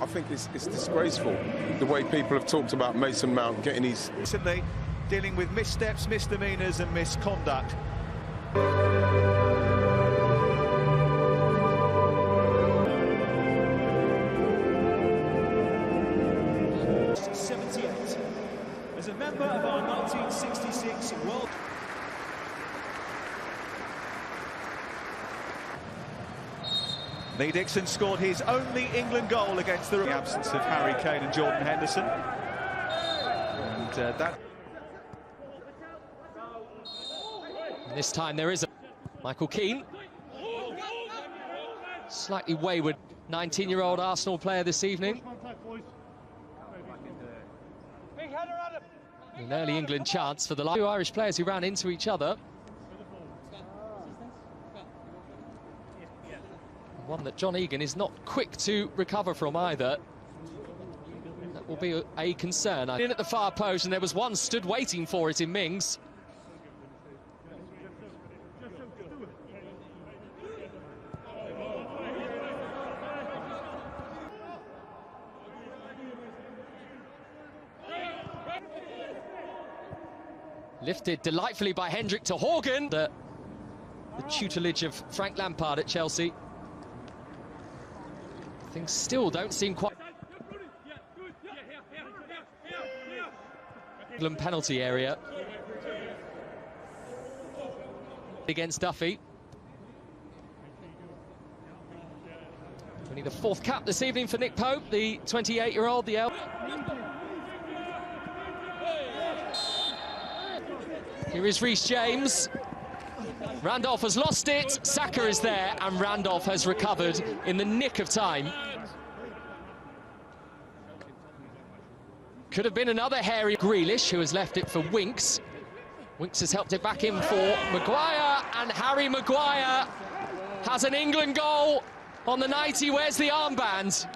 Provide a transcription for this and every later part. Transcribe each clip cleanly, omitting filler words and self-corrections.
I think it's disgraceful, the way people have talked about Mason Mount getting his... Recently, dealing with missteps, misdemeanours and misconduct. As a member of our 1966 World... Lee Dixon scored his only England goal against the absence of Harry Kane and Jordan Henderson. And this time there is a Michael Keane. Slightly wayward 19-year-old Arsenal player this evening. An early England chance for the two Irish players who ran into each other. One that John Egan is not quick to recover from either. That will be a concern. In at the far post, and there was one stood waiting for it in Mings. Lifted delightfully by Hendrick to Horgan. The tutelage of Frank Lampard at Chelsea. Things still don't seem quite... England penalty area. Against Duffy. Only the fourth cap this evening for Nick Pope, the 28-year-old, the L. Here is Reece James. Randolph has lost it, Saka is there, and Randolph has recovered in the nick of time. Could have been another hairy Grealish, who has left it for Winks. Winks has helped it back in for Maguire, and Harry Maguire has an England goal on the night he wears the armband.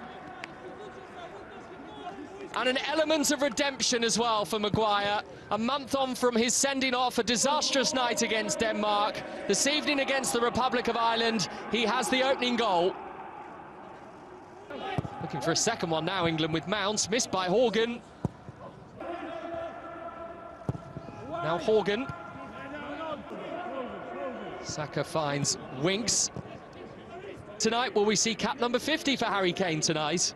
And an element of redemption as well for Maguire. A month on from his sending off, a disastrous night against Denmark. This evening against the Republic of Ireland, he has the opening goal. Looking for a second one now, England with Mount, missed by Horgan. Now Horgan. Saka finds Winks. Tonight, will we see cap number 50 for Harry Kane tonight?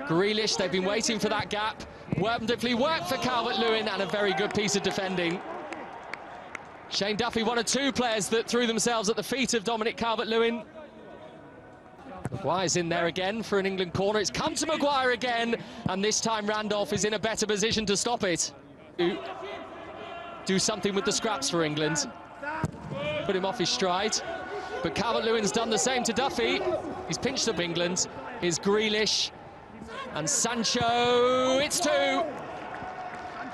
Grealish, they've been waiting for that gap. Wonderfully worked for Calvert-Lewin, and a very good piece of defending. Shane Duffy, one of two players that threw themselves at the feet of Dominic Calvert-Lewin. Maguire's in there again for an England corner. It's come to Maguire again, and this time Randolph is in a better position to stop it. Do something with the scraps for England. Put him off his stride. But Calvert-Lewin's done the same to Duffy. He's pinched up England. Here's Grealish. And Sancho, it's two.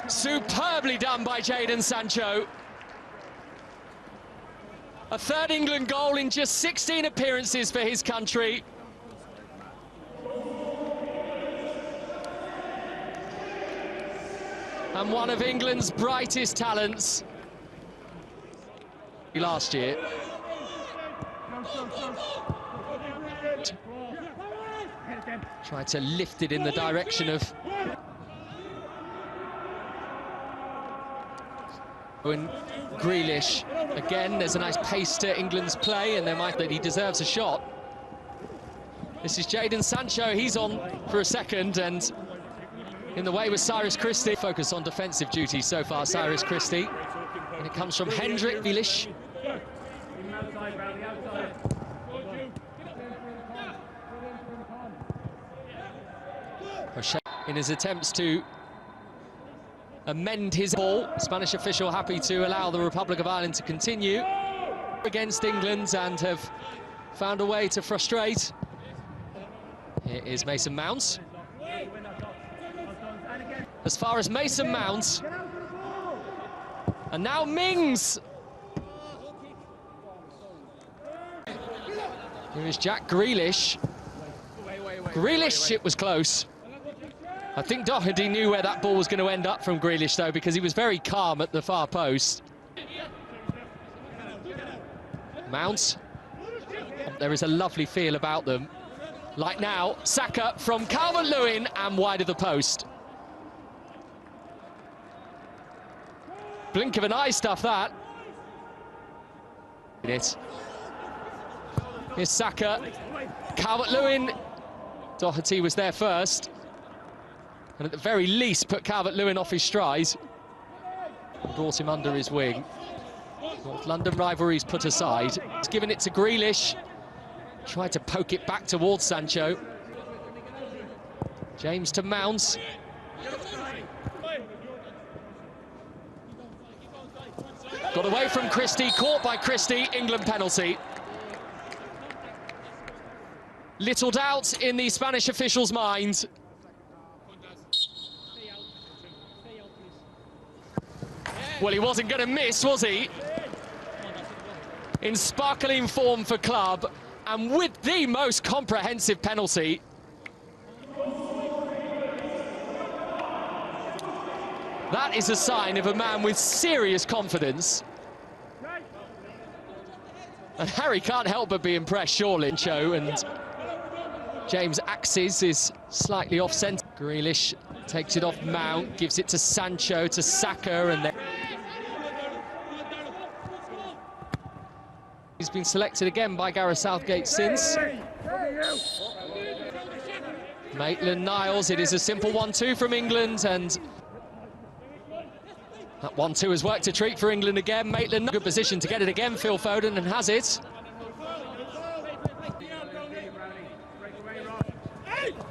Superbly done by Jadon Sancho. A third England goal in just 16 appearances for his country. And one of England's brightest talents last year. Tried to lift it in the direction of Grealish. Again, there's a nice pace to England's play, and there might that he deserves a shot. This is Jadon Sancho. He's on for a second, and in the way with Cyrus Christie. Focus on defensive duty so far, Cyrus Christie. And it comes from Hendrick Grealish. In his attempts to amend his ball, Spanish official happy to allow the Republic of Ireland to continue against England and have found a way to frustrate. Here is Mason Mount. As far as Mason Mount, and now Mings. Here is Jack Grealish. Grealish, it was close. I think Doherty knew where that ball was going to end up from Grealish, though, because he was very calm at the far post. Mount. There is a lovely feel about them. Like now, Saka from Calvert-Lewin and wide of the post. Blink of an eye stuff, that. Here's Saka, Calvert-Lewin. Doherty was there first. And at the very least put Calvert-Lewin off his stride. Brought him under his wing. North London rivalries put aside. He's given it to Grealish. Tried to poke it back towards Sancho. James to Mount. Got away from Christie, caught by Christie, England penalty. Little doubt in the Spanish officials' mind. Well, he wasn't going to miss, was he? In sparkling form for club, and with the most comprehensive penalty. That is a sign of a man with serious confidence. And Harry can't help but be impressed, surely. And James axes is slightly off-centre. Grealish takes it off Mount, gives it to Sancho, to Saka, and then... He's been selected again by Gareth Southgate since. Maitland-Niles, it is a simple 1-2 from England, and that 1-2 has worked a treat for England again. Maitland, good position to get it again, Phil Foden, and has it.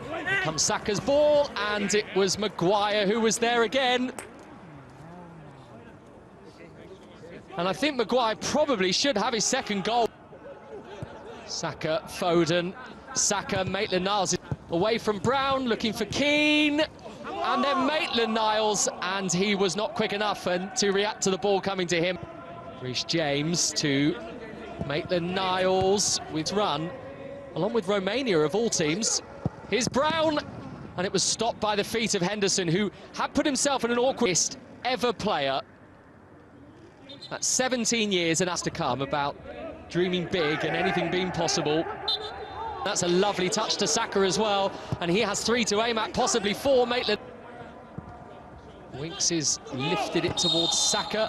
Here comes Saka's ball, and it was Maguire who was there again. And I think Maguire probably should have his second goal. Saka, Foden, Saka, Maitland-Niles away from Brown, looking for Keane. And then Maitland-Niles, and he was not quick enough to react to the ball coming to him. Reece James to Maitland-Niles with run, along with Romania of all teams. Here's Brown, and it was stopped by the feet of Henderson, who had put himself in an awkward ever player. That's 17 years and has to come about dreaming big and anything being possible. That's a lovely touch to Saka as well, and he has 3 to aim at, possibly 4. Maitland. Winks is lifted it towards Saka.